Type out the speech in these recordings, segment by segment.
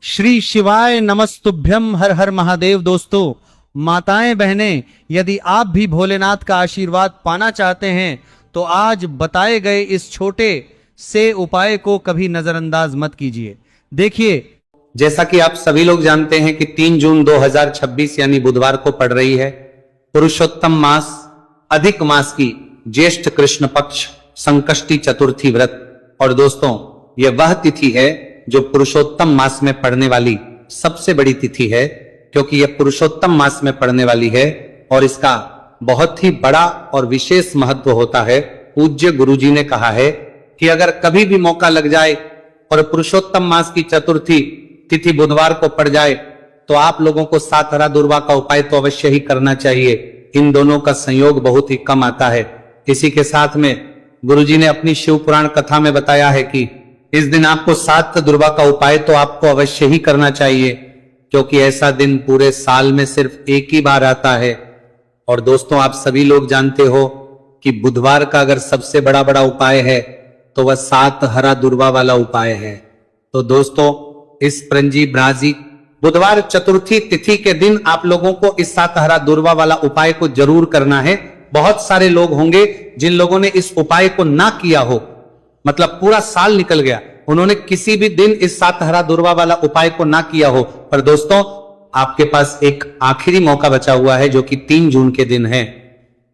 श्री शिवाय नमस्तुभ्यम हर हर महादेव। दोस्तों, माताएं बहनें, यदि आप भी भोलेनाथ का आशीर्वाद पाना चाहते हैं तो आज बताए गए इस छोटे से उपाय को कभी नजरअंदाज मत कीजिए। देखिए, जैसा कि आप सभी लोग जानते हैं कि 3 जून 2026 यानी बुधवार को पड़ रही है पुरुषोत्तम मास अधिक मास की ज्येष्ठ कृष्ण पक्ष संकष्टी चतुर्थी व्रत। और दोस्तों, यह वह तिथि है जो पुरुषोत्तम मास में पड़ने वाली सबसे बड़ी तिथि है, क्योंकि यह पुरुषोत्तम मास में पड़ने वाली है और इसका बहुत ही बड़ा और विशेष महत्व होता है। पूज्य गुरुजी ने कहा है कि अगर कभी भी मौका लग जाए और पुरुषोत्तम मास की चतुर्थी तिथि बुधवार को पड़ जाए तो आप लोगों को 7 हरा दुर्वा का उपाय तो अवश्य ही करना चाहिए। इन दोनों का संयोग बहुत ही कम आता है। इसी के साथ में गुरुजी ने अपनी शिव पुराण कथा में बताया है कि इस दिन आपको 7 दुर्वा का उपाय तो आपको अवश्य ही करना चाहिए, क्योंकि ऐसा दिन पूरे साल में सिर्फ एक ही बार आता है। और दोस्तों, आप सभी लोग जानते हो कि बुधवार का अगर सबसे बड़ा उपाय है तो वह 7 हरा दुर्वा वाला उपाय है। तो दोस्तों, इस प्रंजी ब्राजी बुधवार चतुर्थी तिथि के दिन आप लोगों को इस 7 हरा दुर्वा वाला उपाय को जरूर करना है। बहुत सारे लोग होंगे जिन लोगों ने इस उपाय को ना किया हो, मतलब पूरा साल निकल गया, उन्होंने किसी भी दिन इस 7 हरा दुर्वा वाला उपाय को ना किया हो। पर दोस्तों, आपके पास एक आखिरी मौका बचा हुआ है जो कि 3 जून के दिन है।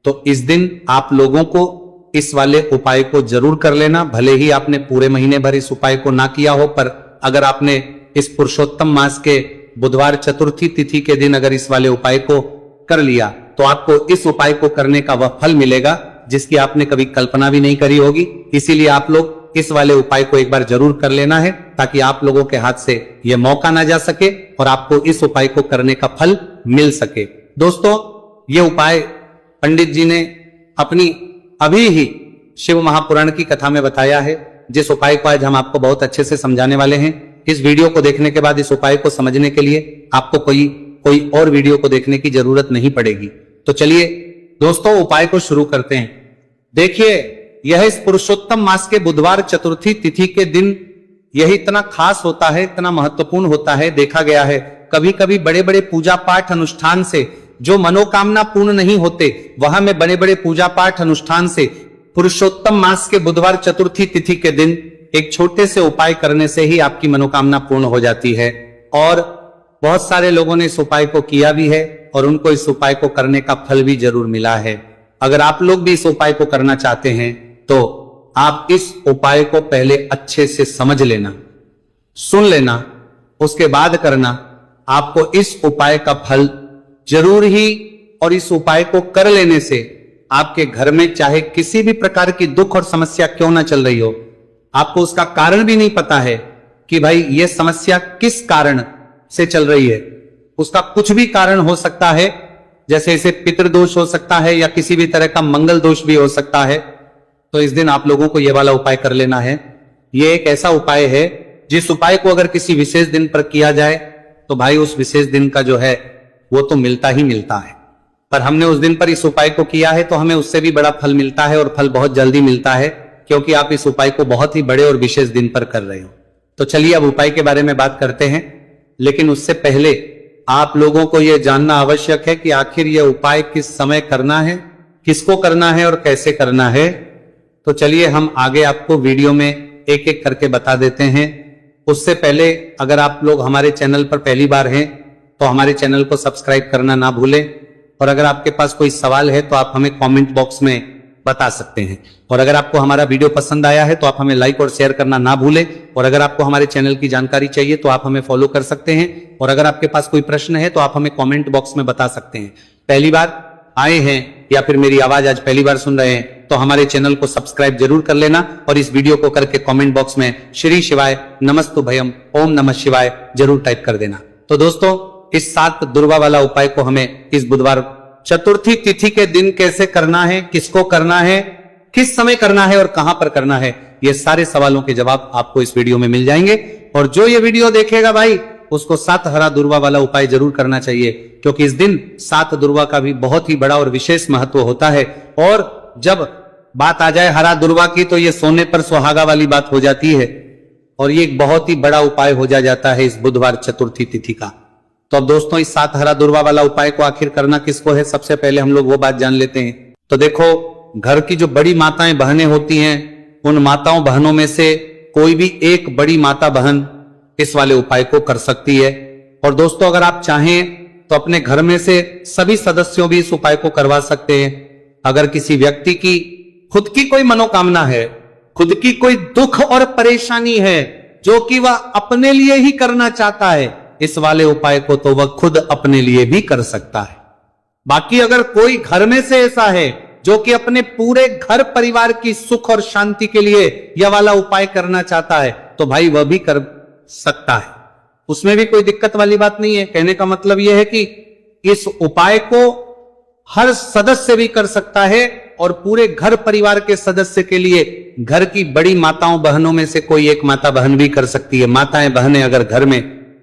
तो इस दिन आप लोगों को इस वाले उपाय को जरूर कर लेना। भले ही आपने पूरे महीने भर इस उपाय को ना किया हो, पर अगर आपने इस पुरुषोत्तम मास के बुधवार चतुर्थी तिथि के दिन अगर इस वाले उपाय को कर लिया तो आपको इस उपाय को करने का वह फल मिलेगा जिसकी आपने कभी कल्पना भी नहीं करी होगी। इसीलिए आप लोग इस वाले उपाय को एक बार जरूर कर लेना है, ताकि आप लोगों के हाथ से यह मौका ना जा सके और आपको इस उपाय को करने का फल मिल सके। दोस्तों, यह उपाय पंडित जी ने अपनी अभी ही शिव महापुराण की कथा में बताया है, जिस उपाय को आज हम आपको बहुत अच्छे से समझाने वाले हैं। इस वीडियो को देखने के बाद इस उपाय को समझने के लिए आपको कोई और वीडियो को देखने की जरूरत नहीं पड़ेगी। तो चलिए दोस्तों, उपाय को शुरू करते हैं। देखिए, यह इस पुरुषोत्तम मास के बुधवार चतुर्थी तिथि के दिन यह इतना खास होता है, इतना महत्वपूर्ण होता है। देखा गया है कभी कभी बड़े बड़े पूजा पाठ अनुष्ठान से जो मनोकामना पूर्ण नहीं होते, वहां में बड़े बड़े पूजा पाठ अनुष्ठान से पुरुषोत्तम मास के बुधवार चतुर्थी तिथि के दिन एक छोटे से उपाय करने से ही आपकी मनोकामना पूर्ण हो जाती है। और बहुत सारे लोगों ने इस उपाय को किया भी है और उनको इस उपाय को करने का फल भी जरूर मिला है। अगर आप लोग भी इस उपाय को करना चाहते हैं तो आप इस उपाय को पहले अच्छे से समझ लेना, सुन लेना, उसके बाद करना। आपको इस उपाय का फल जरूर ही, और इस उपाय को कर लेने से आपके घर में चाहे किसी भी प्रकार की दुख और समस्या क्यों ना चल रही हो, आपको उसका कारण भी नहीं पता है कि भाई यह समस्या किस कारण से चल रही है। उसका कुछ भी कारण हो सकता है, जैसे इसे पितृदोष हो सकता है या किसी भी तरह का मंगल दोष भी हो सकता है। तो इस दिन आप लोगों को यह वाला उपाय कर लेना है। यह एक ऐसा उपाय है जिस उपाय को अगर किसी विशेष दिन पर किया जाए तो भाई उस विशेष दिन का जो है वो तो मिलता ही मिलता है। पर हमने उस दिन पर इस उपाय को किया है तो हमें उससे भी बड़ा फल मिलता है, और फल बहुत जल्दी मिलता है, क्योंकि आप इस उपाय को बहुत ही बड़े और विशेष दिन पर कर रहे हो। तो चलिए अब उपाय के बारे में बात करते हैं, लेकिन उससे पहले आप लोगों को यह जानना आवश्यक है कि आखिर यह उपाय किस समय करना है, किसको करना है और कैसे करना है। तो चलिए हम आगे आपको वीडियो में एक एक करके बता देते हैं। उससे पहले अगर आप लोग हमारे चैनल पर पहली बार हैं तो हमारे चैनल को सब्सक्राइब करना ना भूलें, और अगर आपके पास कोई सवाल है तो आप हमें कमेंट बॉक्स में बता सकते हैं। और अगर आपको हमारा वीडियो पसंद आया है तो आप हमें लाइक और शेयर करना ना भूलें। और अगर आपको हमारे चैनल की जानकारी चाहिए तो आप हमें फॉलो कर सकते हैं। और अगर आपके पास कोई प्रश्न है तो आप हमें कमेंट बॉक्स में बता सकते हैं। पहली बार आए हैं या फिर मेरी आवाज आज पहली बार सुन रहे हैं तो हमारे चैनल को सब्सक्राइब जरूर कर लेना, और इस वीडियो को करके कमेंट बॉक्स में श्री शिवाय नमस्तुभ्यम ओम नमः शिवाय जरूर टाइप कर देना। तो दोस्तों, इस 7 दुर्वा वाला उपाय को हमें इस बुधवार चतुर्थी तिथि के दिन कैसे करना है, किसको करना है, किस समय करना है और कहां पर करना है, ये सारे सवालों के जवाब आपको इस वीडियो में मिल जाएंगे। और जो ये वीडियो देखेगा भाई उसको 7 हरा दुर्वा वाला उपाय जरूर करना चाहिए, क्योंकि इस दिन 7 दुर्वा का भी बहुत ही बड़ा और विशेष महत्व होता है। और जब बात आ जाए हरा दुर्वा की तो ये सोने पर सुहागा वाली बात हो जाती है। और ये एक बहुत ही बड़ा उपाय हो जाता है इस बुधवार चतुर्थी तिथि का। तो अब दोस्तों इस 7 हरा दुर्वा वाला उपाय को आखिर करना किसको है, सबसे पहले हम लोग वो बात जान लेते हैं। तो देखो, घर की जो बड़ी माताएं बहनें होती हैं, उन माताओं बहनों में से कोई भी एक बड़ी माता बहन इस वाले उपाय को कर सकती है। और दोस्तों अगर आप चाहें तो अपने घर में से सभी सदस्यों भी इस उपाय को करवा सकते हैं। अगर किसी व्यक्ति की खुद की कोई मनोकामना है, खुद की कोई दुख और परेशानी है जो कि वह अपने लिए ही करना चाहता है इस वाले उपाय को, तो वह खुद अपने लिए भी कर सकता है। बाकी अगर कोई घर में से ऐसा है जो कि अपने पूरे घर परिवार की सुख और शांति के लिए यह वाला उपाय करना चाहता है, तो भाई वह भी कर सकता है, उसमें भी कोई दिक्कत वाली बात नहीं है। कहने का मतलब यह है कि इस उपाय को हर सदस्य भी कर सकता है और पूरे घर परिवार के सदस्य के लिए घर की बड़ी माताओं बहनों में से कोई एक माता बहन भी कर सकती है। माताएं बहनें अगर घर में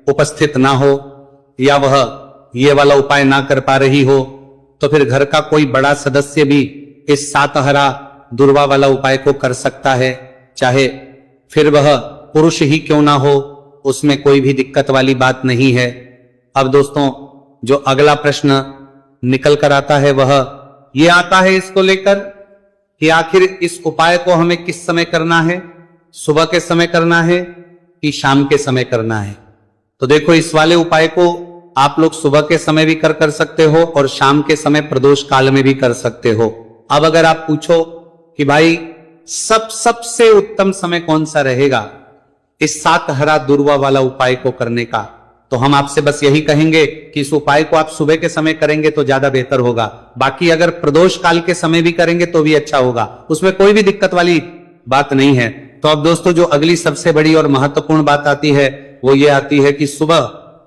उपस्थित ना हो या वह ये वाला उपाय ना कर पा रही हो, तो फिर घर का कोई बड़ा सदस्य भी इस 7 हरा दुर्वा वाला उपाय को कर सकता है, चाहे फिर वह पुरुष ही क्यों ना हो, उसमें कोई भी दिक्कत वाली बात नहीं है। अब दोस्तों जो अगला प्रश्न निकल कर आता है वह यह आता है इसको लेकर कि आखिर इस उपाय को हमें किस समय करना है, सुबह के समय करना है कि शाम के समय करना है। तो देखो, इस वाले उपाय को आप लोग सुबह के समय भी कर सकते हो और शाम के समय प्रदोष काल में भी कर सकते हो। अब अगर आप पूछो कि भाई सबसे उत्तम समय कौन सा रहेगा इस 7 हरा दुर्वा वाला उपाय को करने का, तो हम आपसे बस यही कहेंगे कि इस उपाय को आप सुबह के समय करेंगे तो ज्यादा बेहतर होगा। बाकी अगर प्रदोष काल के समय भी करेंगे तो भी अच्छा होगा, उसमें कोई भी दिक्कत वाली बात नहीं है। तो अब दोस्तों जो अगली सबसे बड़ी और महत्वपूर्ण बात आती है वो ये आती है कि सुबह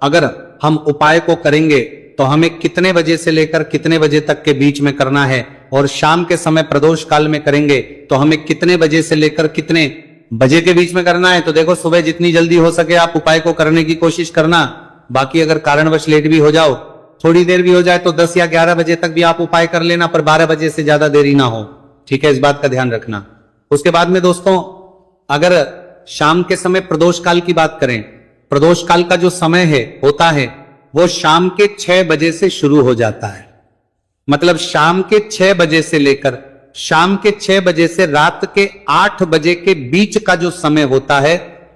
अगर हम उपाय को करेंगे तो हमें कितने बजे से लेकर कितने बजे तक के बीच में करना है, और शाम के समय प्रदोष काल में करेंगे तो हमें कितने बजे से लेकर कितने बजे के बीच में करना है। तो देखो, सुबह जितनी जल्दी हो सके आप उपाय को करने की कोशिश करना। बाकी अगर कारणवश लेट भी हो जाओ, थोड़ी देर भी हो जाए, तो 10 या 11 बजे तक भी आप उपाय कर लेना, पर 12 बजे से ज्यादा देरी ना हो, ठीक है, इस बात का ध्यान रखना। उसके बाद में दोस्तों अगर शाम के समय प्रदोष काल की बात करें, प्रदोष काल का जो समय है होता है वो शाम के 6 बजे से शुरू हो जाता है। मतलब शाम के 6 बजे से लेकर शाम के 6 बजे से रात के 8 बजे के बीच का जो समय होता है,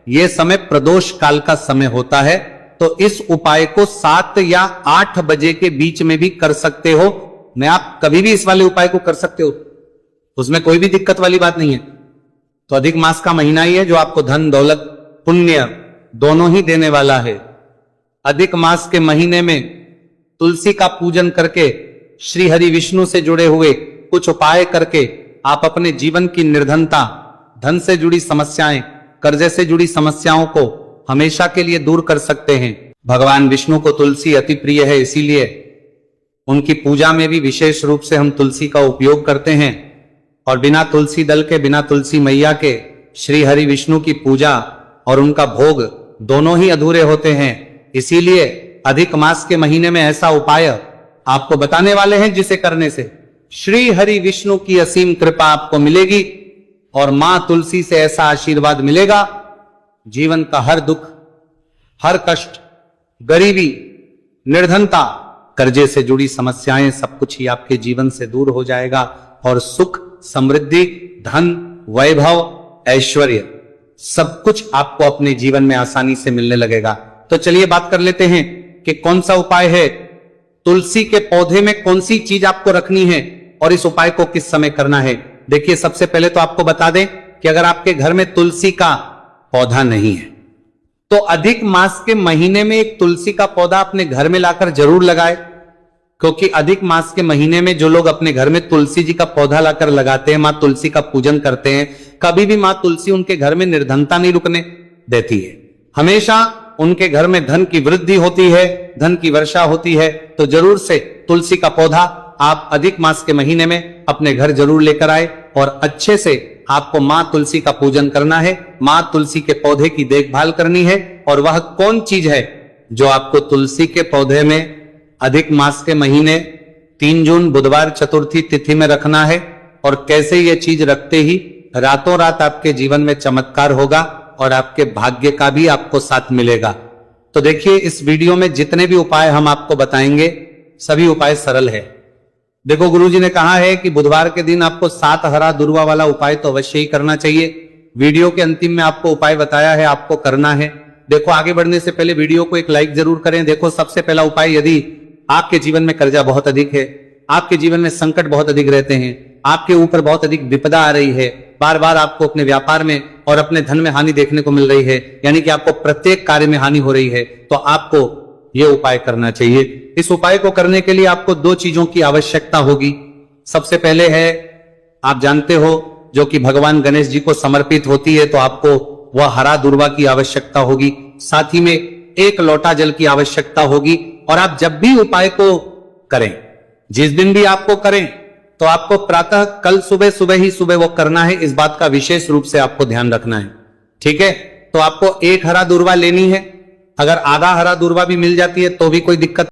यह समय प्रदोष काल का समय होता है। तो इस उपाय को 7 या 8 बजे के बीच में भी कर सकते हो, मैं आप कभी भी इस वाले उपाय को कर सकते हो, उसमें कोई भी दिक्कत वाली बात नहीं है। तो अधिक मास का महीना ही है जो आपको धन दौलत पुण्य दोनों ही देने वाला है। अधिक मास के महीने में तुलसी का पूजन करके, श्री हरि विष्णु से जुड़े हुए कुछ उपाय करके आप अपने जीवन की निर्धनता, धन से जुड़ी समस्याएं, कर्जे से जुड़ी समस्याओं को हमेशा के लिए दूर कर सकते हैं। भगवान विष्णु को तुलसी अति प्रिय है, इसीलिए उनकी पूजा में भी विशेष रूप से हम तुलसी का उपयोग करते हैं। और बिना तुलसी दल के, बिना तुलसी मैया के श्री हरि विष्णु की पूजा और उनका भोग दोनों ही अधूरे होते हैं। इसीलिए अधिक मास के महीने में ऐसा उपाय आपको बताने वाले हैं जिसे करने से श्री हरि विष्णु की असीम कृपा आपको मिलेगी और मां तुलसी से ऐसा आशीर्वाद मिलेगा, जीवन का हर दुख, हर कष्ट, गरीबी, निर्धनता, कर्जे से जुड़ी समस्याएं, सब कुछ ही आपके जीवन से दूर हो जाएगा और सुख, समृद्धि, धन, वैभव, ऐश्वर्य सब कुछ आपको अपने जीवन में आसानी से मिलने लगेगा। तो चलिए बात कर लेते हैं कि कौन सा उपाय है, तुलसी के पौधे में कौन सी चीज आपको रखनी है और इस उपाय को किस समय करना है। देखिए, सबसे पहले तो आपको बता दें कि अगर आपके घर में तुलसी का पौधा नहीं है तो अधिक मास के महीने में एक तुलसी का पौधा अपने घर में लाकर जरूर लगाए, क्योंकि अधिक मास के महीने में जो लोग अपने घर में तुलसी जी का पौधा लाकर लगाते हैं, मां तुलसी का पूजन करते हैं, कभी भी मां तुलसी उनके घर में निर्धनता नहीं रुकने देती है। हमेशा उनके घर में धन की वृद्धि होती है, धन की वर्षा होती है। तो जरूर से तुलसी का पौधा आप अधिक मास के महीने में अपने घर जरूर लेकर आए और अच्छे से आपको मां तुलसी का पूजन करना है, मां तुलसी के पौधे की देखभाल करनी है। और वह कौन चीज है जो आपको तुलसी के पौधे में अधिक मास के महीने 3 जून बुधवार चतुर्थी तिथि में रखना है, और कैसे यह चीज रखते ही रातों रात आपके जीवन में चमत्कार होगा और आपके भाग्य का भी आपको साथ मिलेगा। तो देखिए, इस वीडियो में जितने भी उपाय हम आपको बताएंगे सभी उपाय सरल है। देखो, गुरुजी ने कहा है कि बुधवार के दिन आपको 7 हरा दुर्वा वाला उपाय तो अवश्य ही करना चाहिए। वीडियो के अंतिम में आपको उपाय बताया है, आपको करना है। देखो, आगे बढ़ने से पहले वीडियो को एक लाइक जरूर करें। देखो, सबसे पहला उपाय, यदि आपके जीवन में कर्जा बहुत अधिक है, आपके जीवन में संकट बहुत अधिक रहते हैं, आपके ऊपर बहुत अधिक विपदा आ रही है, बार बार आपको अपने व्यापार में और अपने धन में हानि देखने को मिल रही है, यानी कि आपको प्रत्येक कार्य में हानि हो रही है, तो आपको यह उपाय करना चाहिए। इस उपाय को करने के लिए आपको 2 चीजों की आवश्यकता होगी। सबसे पहले है, आप जानते हो, जो कि भगवान गणेश जी को समर्पित होती है, तो आपको वह हरा दुर्वा की आवश्यकता होगी। साथ ही में 1 लोटा जल की आवश्यकता होगी। और आप जब भी उपाय को करें, जिस दिन भी आपको करें, तो आपको प्रातः कल सुबह ही सुबह वो करना है। इस बात का विशेष रूप से आपको ध्यान रखना है, ठीक है। तो आपको 1 हरा दुर्वा लेनी है। अगर आधा हरा दुर्वा भी मिल जाती है तो भी कोई दिक्कत